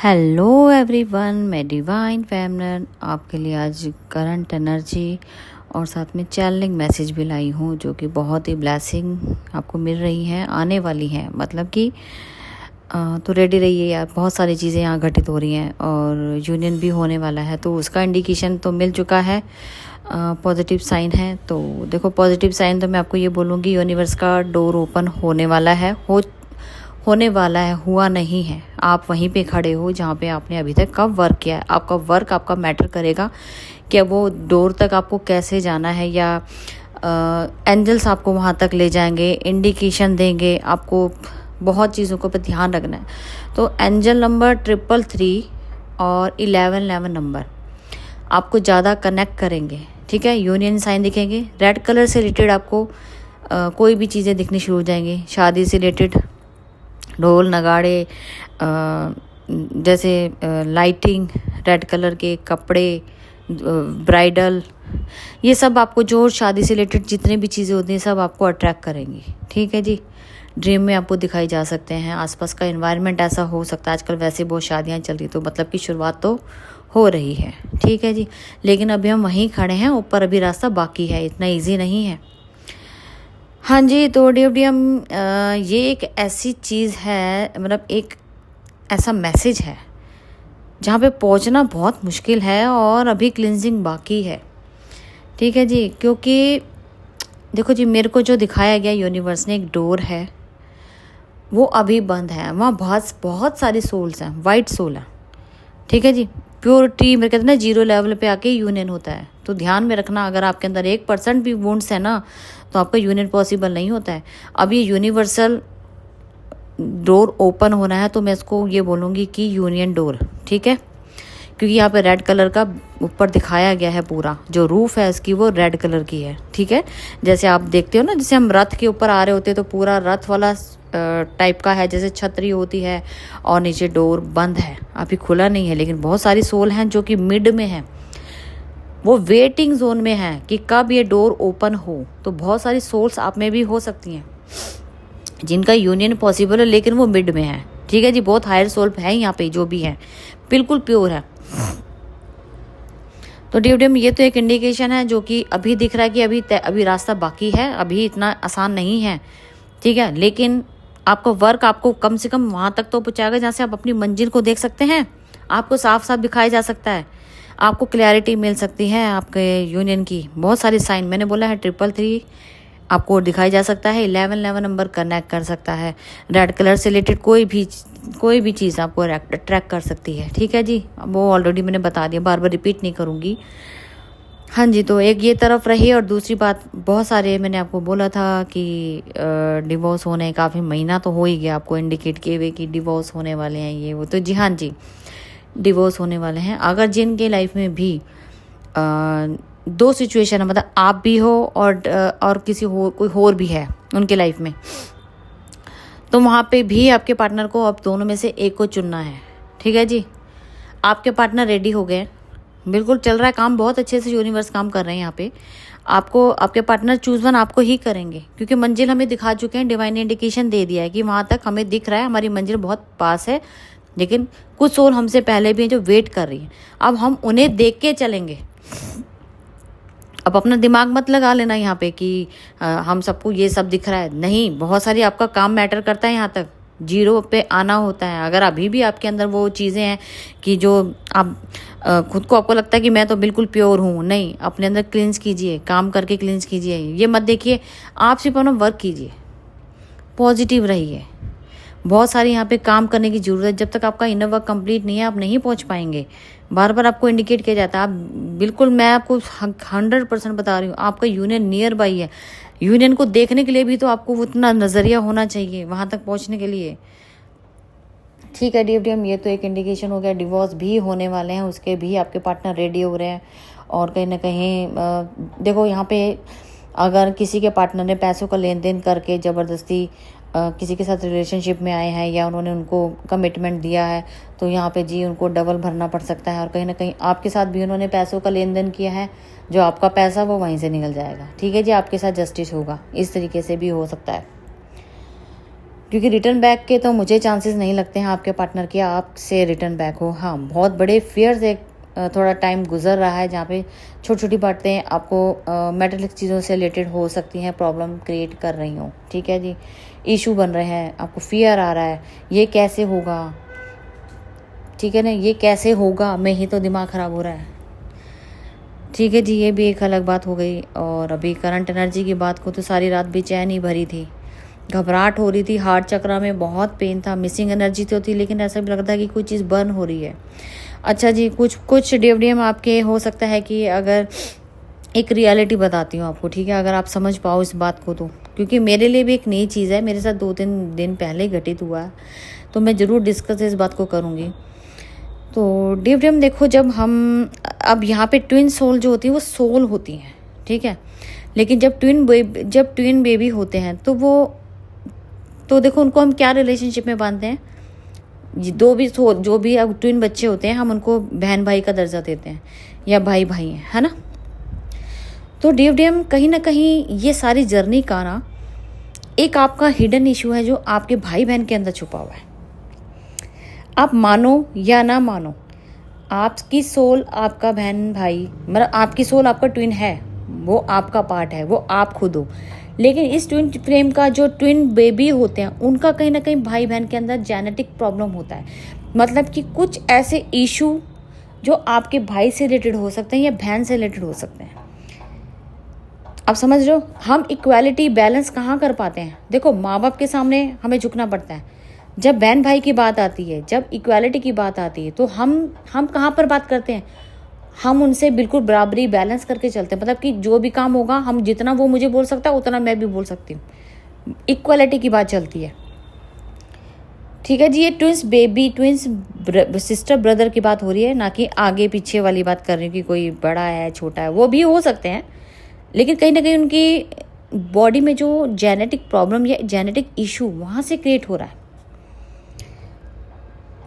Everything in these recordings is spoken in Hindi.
हेलो एवरीवन, मैं डिवाइन फेमिनिन आपके लिए आज करंट एनर्जी और साथ में चैनलिंग मैसेज भी लाई हूँ, जो कि बहुत ही ब्लेसिंग आपको मिल रही हैं, आने वाली हैं। मतलब कि तो रेडी रहिए यार, बहुत सारी चीज़ें यहाँ घटित हो रही हैं और यूनियन भी होने वाला है, तो उसका इंडिकेशन तो मिल चुका है। पॉजिटिव साइन है। तो देखो, पॉजिटिव साइन तो मैं आपको ये बोलूँगी, यूनिवर्स का डोर ओपन होने वाला है, होने वाला है, हुआ नहीं है। आप वहीं पे खड़े हो जहाँ पे आपने अभी तक कब वर्क किया है। आपका वर्क आपका मैटर करेगा कि वो डोर तक आपको कैसे जाना है, या एंजल्स आपको वहाँ तक ले जाएंगे, इंडिकेशन देंगे आपको। बहुत चीज़ों को पर ध्यान रखना है। तो एंजल नंबर 333 और 1111 नंबर आपको ज़्यादा कनेक्ट करेंगे। ठीक है, यूनियन साइन दिखेंगे। रेड कलर से रिलेटेड आपको कोई भी चीज़ें दिखनी शुरू हो जाएंगी। शादी से रिलेटेड ढोल नगाड़े, जैसे लाइटिंग, रेड कलर के कपड़े, ब्राइडल, ये सब आपको जो शादी से रिलेटेड जितने भी चीज़ें होती हैं सब आपको अट्रैक्ट करेंगी। ठीक है जी, ड्रीम में आपको दिखाई जा सकते हैं। आसपास का एनवायरनमेंट ऐसा हो सकता है। आजकल वैसे बहुत शादियां चल रही, तो मतलब कि शुरुआत तो हो रही है। ठीक है जी, लेकिन अभी हम वहीं खड़े हैं, ऊपर अभी रास्ता बाकी है, इतना ईजी नहीं है। हाँ जी, तो DFDM ये एक ऐसी चीज़ है, मतलब एक ऐसा मैसेज है जहाँ पे पहुँचना बहुत मुश्किल है और अभी क्लिनजिंग बाकी है। ठीक है जी, क्योंकि देखो जी, मेरे को जो दिखाया गया यूनिवर्स ने, एक डोर है वो अभी बंद है। वहाँ बहुत बहुत सारी सोल्स हैं, वाइट सोल है। ठीक है जी, प्योरिटी मेरे कहते हैं ना, 0 लेवल पे आके यूनियन होता है। तो ध्यान में रखना, अगर आपके अंदर 1% भी वुंड्स है ना, तो आपका यूनियन पॉसिबल नहीं होता है। अब ये यूनिवर्सल डोर ओपन होना है, तो मैं इसको ये बोलूँगी कि यूनियन डोर। ठीक है, क्योंकि यहाँ पे रेड कलर का ऊपर दिखाया गया है, पूरा जो रूफ है इसकी वो रेड कलर की है। ठीक है, जैसे आप देखते हो ना, जैसे हम रथ के ऊपर आ रहे होते हैं तो पूरा रथ वाला टाइप का है, जैसे छतरी होती है, और नीचे डोर बंद है, अभी खुला नहीं है। लेकिन बहुत सारी सोल हैं जो कि मिड में है, वो वेटिंग जोन में है कि कब ये डोर ओपन हो। तो बहुत सारी सोल्स आप में भी हो सकती हैं जिनका यूनियन पॉसिबल है, लेकिन वो मिड में है। ठीक है जी, बहुत हायर सोल है यहाँ पे, जो भी है बिल्कुल प्योर है। तो DFDM ये तो एक इंडिकेशन है जो कि अभी दिख रहा है कि अभी रास्ता बाकी है, अभी इतना आसान नहीं है। ठीक है, लेकिन आपका वर्क आपको कम से कम वहाँ तक तो पहुँचाएगा जहाँ से आप अपनी मंजिल को देख सकते हैं, आपको साफ साफ दिखाया जा सकता है, आपको क्लैरिटी मिल सकती है आपके यूनियन की। बहुत सारे साइन मैंने बोला है, 333 आपको दिखाई जा सकता है, 1111 नंबर कनेक्ट कर सकता है, रेड कलर से रिलेटेड कोई भी चीज़ आपको अट्रैक्ट कर सकती है। ठीक है जी, वो ऑलरेडी मैंने बता दिया, बार बार रिपीट नहीं करूँगी। हाँ जी, तो एक ये तरफ रही, और दूसरी बात, बहुत सारे मैंने आपको बोला था कि डिवोर्स होने काफ़ी महीना तो हो ही गया, आपको इंडिकेट किए हुए कि डिवोर्स होने वाले हैं ये वो। तो जी हाँ जी, डिवोर्स होने वाले हैं। अगर जिनके लाइफ में भी दो सिचुएशन है, मतलब आप भी हो और कोई और भी है उनके लाइफ में, तो वहाँ पे भी आपके पार्टनर को अब दोनों में से एक को चुनना है। ठीक है जी, आपके पार्टनर रेडी हो गए, बिल्कुल चल रहा है काम, बहुत अच्छे से यूनिवर्स काम कर रहे हैं यहाँ पे। आपको आपके पार्टनर चूज वन आपको ही करेंगे, क्योंकि मंजिल हमें दिखा चुके हैं, डिवाइन इंडिकेशन दे दिया है कि वहाँ तक हमें दिख रहा है, हमारी मंजिल बहुत पास है। लेकिन कुछ सोल हमसे पहले भी हैं जो वेट कर रही है, अब हम उन्हें देख के चलेंगे। अब अपना दिमाग मत लगा लेना यहाँ पे कि हम सबको ये सब दिख रहा है, नहीं। बहुत सारी आपका काम मैटर करता है, यहाँ तक 0 पे आना होता है। अगर अभी भी आपके अंदर वो चीज़ें हैं कि जो आप खुद को आपको लगता है कि मैं तो बिल्कुल प्योर हूँ, नहीं, अपने अंदर क्लींस कीजिए, काम करके क्लींस कीजिए। ये मत देखिए, आप सिर्फ अपना वर्क कीजिए, पॉजिटिव रहिए। बहुत सारी यहाँ पे काम करने की ज़रूरत है। जब तक आपका इनर वर्क कंप्लीट नहीं है, आप नहीं पहुँच पाएंगे। बार बार आपको इंडिकेट किया जाता है, आप बिल्कुल, मैं आपको 100% बता रही हूँ, आपका यूनियन नियर बाई है। यूनियन को देखने के लिए भी तो आपको उतना नज़रिया होना चाहिए वहाँ तक पहुँचने के लिए। ठीक है DFDM, ये तो एक इंडिकेशन हो गया। डिवोर्स भी होने वाले हैं, उसके भी आपके पार्टनर रेडी हो रहे हैं। और कहीं ना कहीं देखो, यहाँ पे अगर किसी के पार्टनर ने पैसों का लेन देन करके ज़बरदस्ती किसी के साथ रिलेशनशिप में आए हैं, या उन्होंने उनको कमिटमेंट दिया है, तो यहाँ पे जी उनको डबल भरना पड़ सकता है। और कहीं ना कहीं आपके साथ भी उन्होंने पैसों का लेन देन किया है, जो आपका पैसा वो वहीं से निकल जाएगा। ठीक है जी, आपके साथ जस्टिस होगा, इस तरीके से भी हो सकता है। क्योंकि रिटर्न बैक के तो मुझे चांसेस नहीं लगते हैं आपके पार्टनर के आपसे रिटर्न बैक हो। हाँ, बहुत बड़े फियर से थोड़ा टाइम गुजर रहा है जहाँ पे छोटी छोटी बातें आपको मेटलिक चीज़ों से रिलेटेड हो सकती हैं, प्रॉब्लम क्रिएट कर रही हो। ठीक है जी, इशू बन रहे हैं, आपको फियर आ रहा है, ये कैसे होगा, ठीक है ना, ये कैसे होगा, मैं ही तो दिमाग ख़राब हो रहा है। ठीक है जी, ये भी एक अलग बात हो गई। और अभी करंट एनर्जी की बात को तो सारी रात बेचैन ही भरी थी, घबराहट हो रही थी, हार्ट चक्रा में बहुत पेन था, मिसिंग एनर्जी तो थी, लेकिन ऐसा भी लगता है कि कोई चीज़ बर्न हो रही है। अच्छा जी, कुछ DFDM आपके हो सकता है कि अगर एक रियलिटी बताती हूँ आपको, ठीक है, अगर आप समझ पाओ इस बात को तो, क्योंकि मेरे लिए भी एक नई चीज़ है, मेरे साथ 2-3 दिन पहले घटित हुआ है, तो मैं ज़रूर डिस्कस इस बात को करूँगी। तो DFDM देखो, जब हम अब यहाँ पे ट्विन सोल जो होती है वो सोल होती हैं, ठीक है, लेकिन जब ट्विन बेबी होते हैं तो देखो उनको हम क्या रिलेशनशिप में बांधते हैं, जो भी अब ट्विन बच्चे होते हैं हम उनको बहन भाई का दर्जा देते हैं या भाई भाई हैं, है ना। तो DFDM कहीं ना कहीं ये सारी जर्नी का ना एक आपका हिडन इशू है जो आपके भाई बहन के अंदर छुपा हुआ है। आप मानो या ना मानो, आपकी सोल आपका बहन भाई, मतलब आपकी सोल आपका ट्विन है, वो आपका पार्ट है, वो आप खुद हो। लेकिन इस ट्विन फ्लेम का जो ट्विन बेबी होते हैं उनका कहीं ना कहीं भाई बहन के अंदर जेनेटिक प्रॉब्लम होता है। मतलब कि कुछ ऐसे इशू जो आपके भाई से रिलेटेड हो सकते हैं या बहन से रिलेटेड हो सकते हैं। आप समझ रहे हो, हम इक्वालिटी बैलेंस कहाँ कर पाते हैं? देखो, माँ बाप के सामने हमें झुकना पड़ता है, जब बहन भाई की बात आती है, जब इक्वालिटी की बात आती है, तो हम कहाँ पर बात करते हैं? हम उनसे बिल्कुल बराबरी बैलेंस करके चलते हैं। मतलब कि जो भी काम होगा, हम जितना वो मुझे बोल सकता है उतना मैं भी बोल सकती हूँ, इक्वालिटी की बात चलती है। ठीक है जी, ये ट्विंस सिस्टर ब्रदर की बात हो रही है, ना कि आगे पीछे वाली बात कर रही हूँ कि कोई बड़ा है छोटा है, वो भी हो सकते हैं, लेकिन कहीं ना कहीं उनकी बॉडी में जो जेनेटिक प्रॉब्लम या जेनेटिक इशू वहाँ से क्रिएट हो रहा है।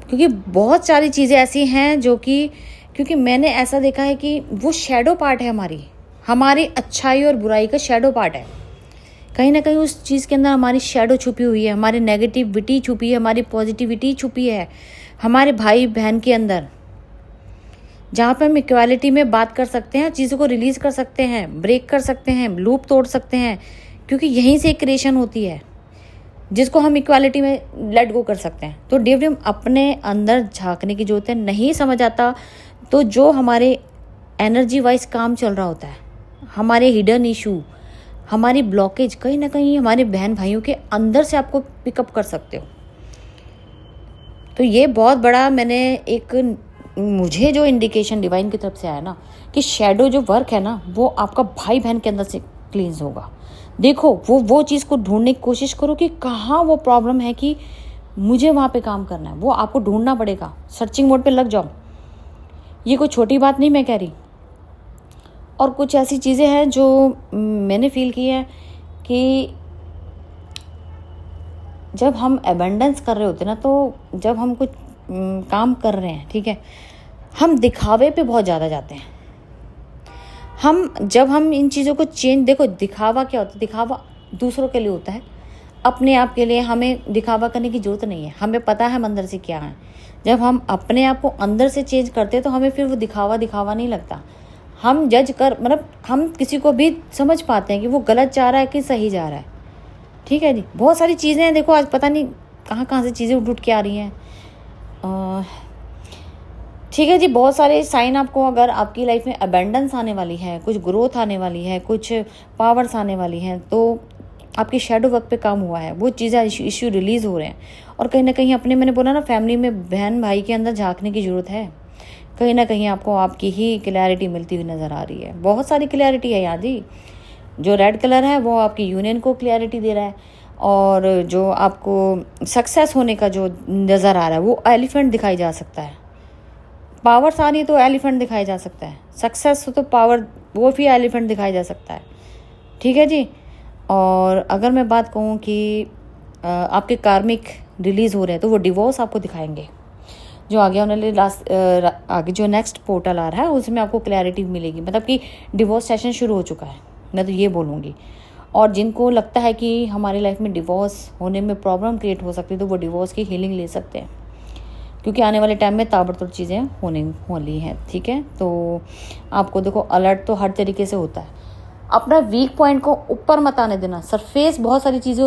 क्योंकि बहुत सारी चीज़ें ऐसी हैं जो कि, क्योंकि मैंने ऐसा देखा है कि वो शैडो पार्ट है, हमारी अच्छाई और बुराई का शैडो पार्ट है। कहीं ना कहीं उस चीज़ के अंदर हमारी शैडो छुपी हुई है, हमारी नेगेटिविटी छुपी है, हमारी पॉजिटिविटी छुपी है हमारे भाई बहन के अंदर, जहाँ पे हम इक्वालिटी में बात कर सकते हैं, चीज़ों को रिलीज़ कर सकते हैं, ब्रेक कर सकते हैं, लूप तोड़ सकते हैं, क्योंकि यहीं से क्रिएशन होती है जिसको हम इक्वालिटी में लेट गो कर सकते हैं। तो DFDM अपने अंदर झांकने की जरूरत है। नहीं समझ आता तो जो हमारे एनर्जी वाइज काम चल रहा होता है, हमारे हिडन इशू, हमारी ब्लॉकेज कहीं ना कहीं हमारे बहन भाइयों के अंदर से आपको पिकअप कर सकते हो। तो ये बहुत बड़ा मुझे जो इंडिकेशन डिवाइन की तरफ से आया ना, कि शैडो जो वर्क है ना वो आपका भाई बहन के अंदर से क्लींस होगा। देखो, वो चीज़ को ढूंढने की कोशिश करो कि कहाँ वो प्रॉब्लम है कि मुझे वहाँ पे काम करना है, वो आपको ढूंढना पड़ेगा। सर्चिंग मोड पे लग जाओ, ये कोई छोटी बात नहीं मैं कह रही। और कुछ ऐसी चीज़ें हैं जो मैंने फील की है कि जब हम एबंडेंस कर रहे होते हैं ना, तो जब हम कुछ काम कर रहे हैं, ठीक है, हम दिखावे पे बहुत ज़्यादा जाते हैं। जब हम इन चीज़ों को देखो, दिखावा क्या होता है? दिखावा दूसरों के लिए होता है, अपने आप के लिए हमें दिखावा करने की ज़रूरत नहीं है। हमें पता है हम अंदर से क्या है। जब हम अपने आप को अंदर से चेंज करते हैं तो हमें फिर वो दिखावा नहीं लगता। हम हम किसी को भी समझ पाते हैं कि वो गलत जा रहा है कि सही जा रहा है। ठीक है जी, बहुत सारी चीज़ें हैं। देखो, आज पता नहीं कहाँ से चीज़ें उठ के आ रही हैं। ठीक है जी, बहुत सारे साइन आपको, अगर आपकी लाइफ में अबेंडेंस आने वाली है, कुछ ग्रोथ आने वाली है, कुछ पावर्स आने वाली हैं, तो आपकी शेडो वर्क पे काम हुआ है, वो चीज़ें इश्यू रिलीज़ हो रहे हैं। और कहीं ना कहीं मैंने बोला ना, फैमिली में बहन भाई के अंदर झांकने की ज़रूरत है। कहीं ना कहीं आपको आपकी ही क्लैरिटी मिलती हुई नज़र आ रही है। बहुत सारी क्लैरिटी है यहाँ जी। जो रेड कलर है वो आपकी यूनियन को क्लैरिटी दे रहा है, और जो आपको सक्सेस होने का जो नज़र आ रहा है वो एलिफेंट दिखाई जा सकता है। पावर्स आ रही है तो एलिफेंट दिखाया जा सकता है, सक्सेस हो तो पावर, वो भी एलिफेंट दिखाया जा सकता है। ठीक है जी। और अगर मैं बात कहूँ कि आपके कार्मिक रिलीज़ हो रहे हैं, तो वो डिवोर्स आपको दिखाएंगे। जो आगे उन्होंने आगे जो नेक्स्ट पोर्टल आ रहा है उसमें आपको क्लैरिटी मिलेगी, मतलब कि डिवोर्स सेशन शुरू हो चुका है, मैं तो ये बोलूँगी। और जिनको लगता है कि हमारी लाइफ में डिवोर्स होने में प्रॉब्लम क्रिएट हो सकती है, तो वो डिवोर्स की हीलिंग ले सकते हैं, क्योंकि आने वाले टाइम में ताबड़तोड़ चीज़ें होने वाली हैं। ठीक है, तो आपको देखो अलर्ट तो हर तरीके से होता है। अपना वीक पॉइंट को ऊपर मत आने देना। सरफेस बहुत सारी चीज़ें